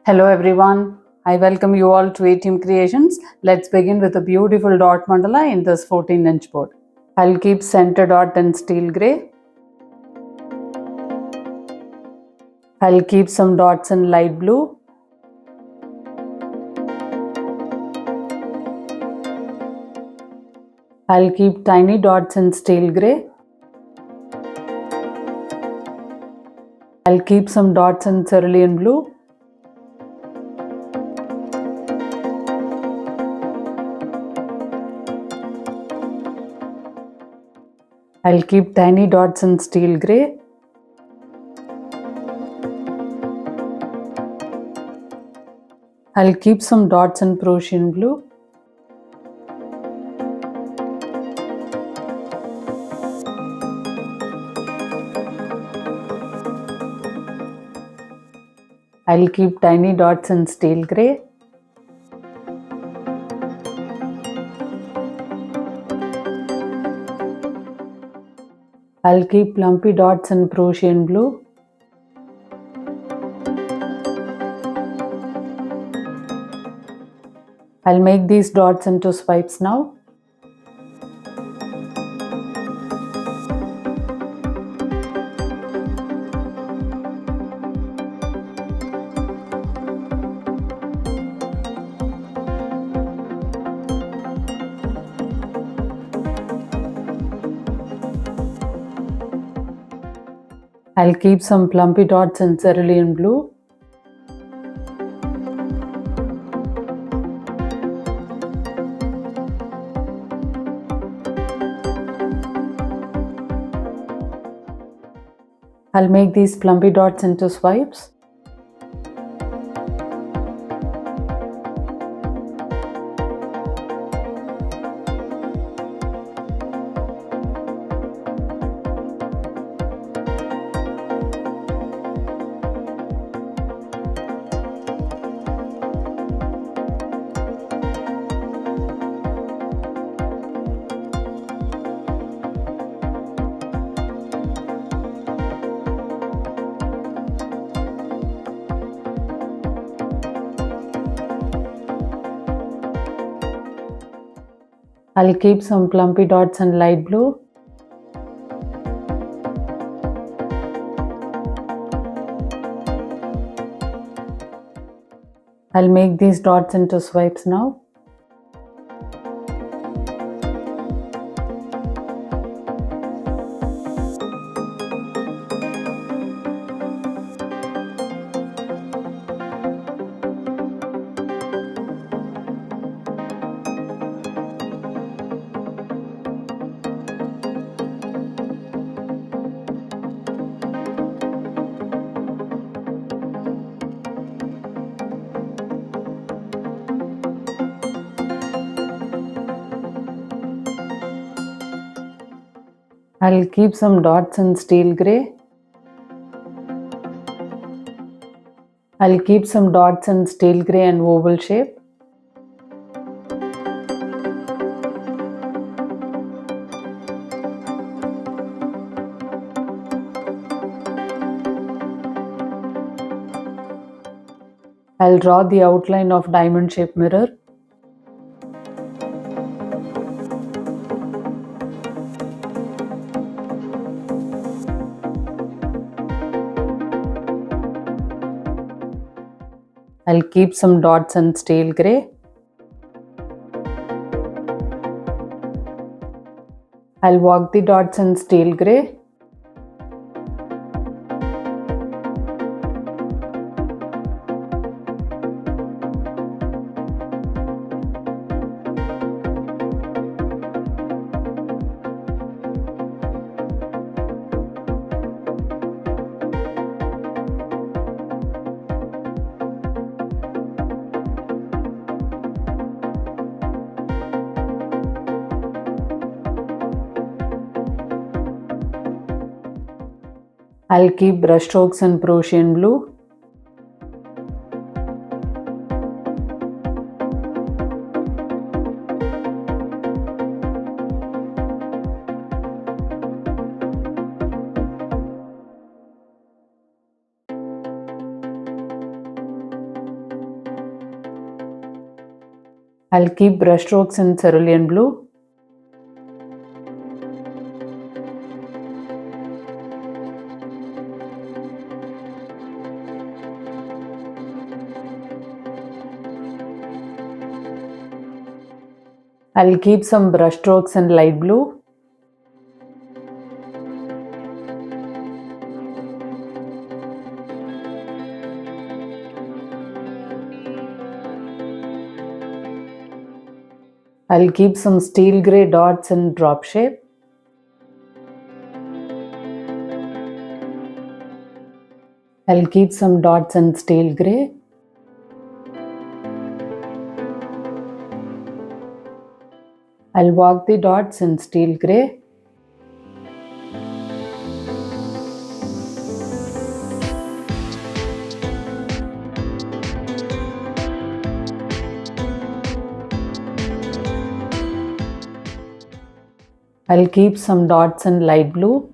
Hello everyone, I welcome you all to ATM Creations. Let's begin with a beautiful dot mandala in this 14-inch board. I'll keep center dot in steel grey. I'll keep some dots in light blue. I'll keep tiny dots in steel grey. I'll keep some dots in cerulean blue. I'll keep tiny dots in steel grey. I'll keep some dots in Prussian blue. I'll keep tiny dots in steel grey. I'll keep lumpy dots in Prussian blue. I'll make these dots into swipes now. I'll keep some plumpy dots in cerulean blue. I'll make these plumpy dots into swipes. I'll keep some plumpy dots in light blue. I'll make these dots into swipes now. I'll keep some dots in steel grey. I'll keep some dots in steel grey and oval shape. I'll draw the outline of diamond shaped mirror. I'll keep some dots in steel grey. I'll walk the dots in steel grey. I'll keep brush strokes in Prussian blue. I'll keep brush strokes in cerulean blue. I'll keep some brush strokes in light blue. I'll keep some steel grey dots in drop shape. I'll keep some dots in steel grey. I'll walk the dots in steel grey. I'll keep some dots in light blue.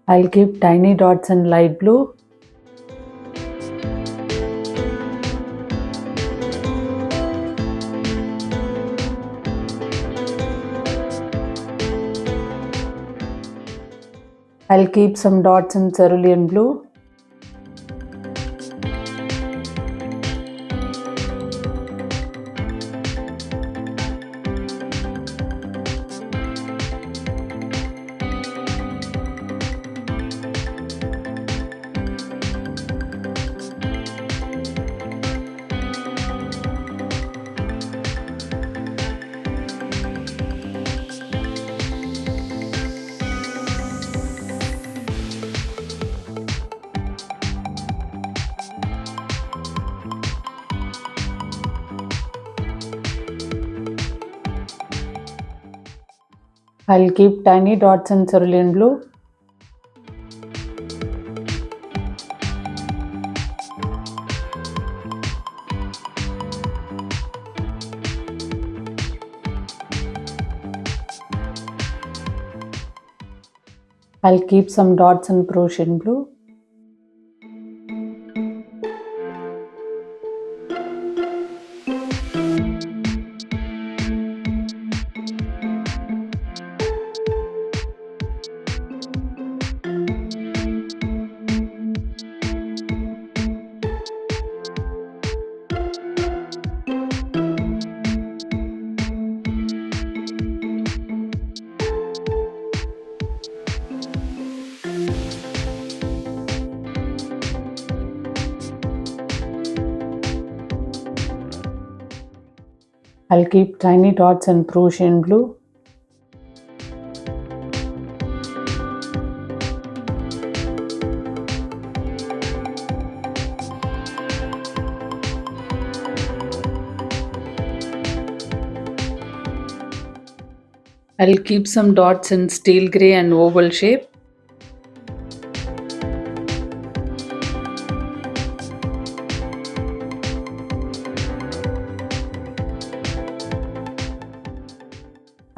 I'll keep tiny dots in light blue. I'll keep some dots in cerulean blue. I'll keep tiny dots in cerulean blue. I'll keep some dots in Prussian blue. I'll keep tiny dots in Prussian blue. I'll keep some dots in steel grey and oval shape.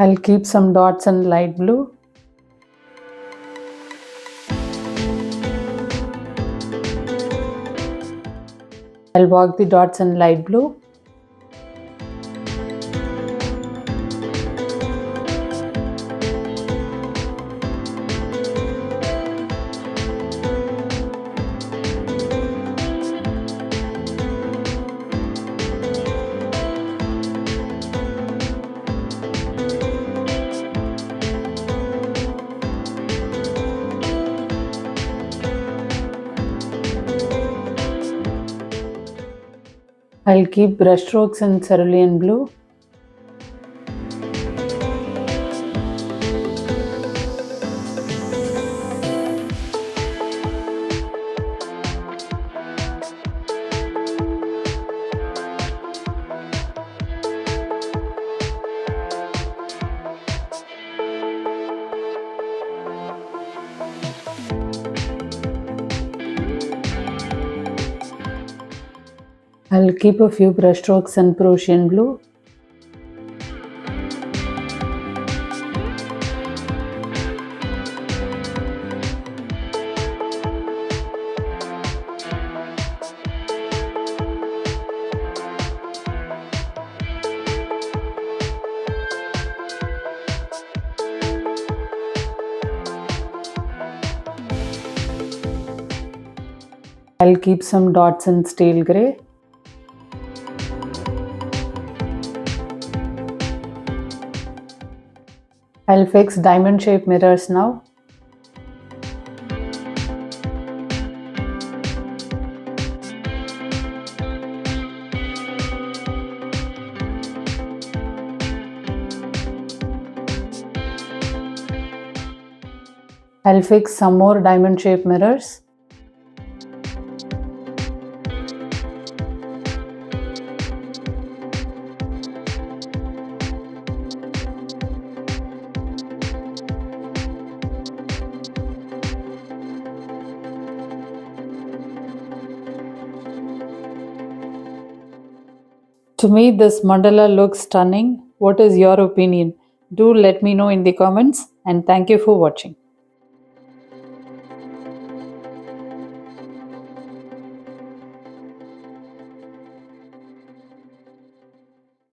I'll keep some dots in light blue. I'll walk the dots in light blue. I'll keep brush strokes in cerulean blue. I'll keep a few brush strokes in Prussian blue. I'll keep some dots in steel grey. I'll fix diamond shaped mirrors now. I'll fix some more diamond shaped mirrors. To me, this mandala looks stunning. What is your opinion? Do let me know in the comments, and thank you for watching.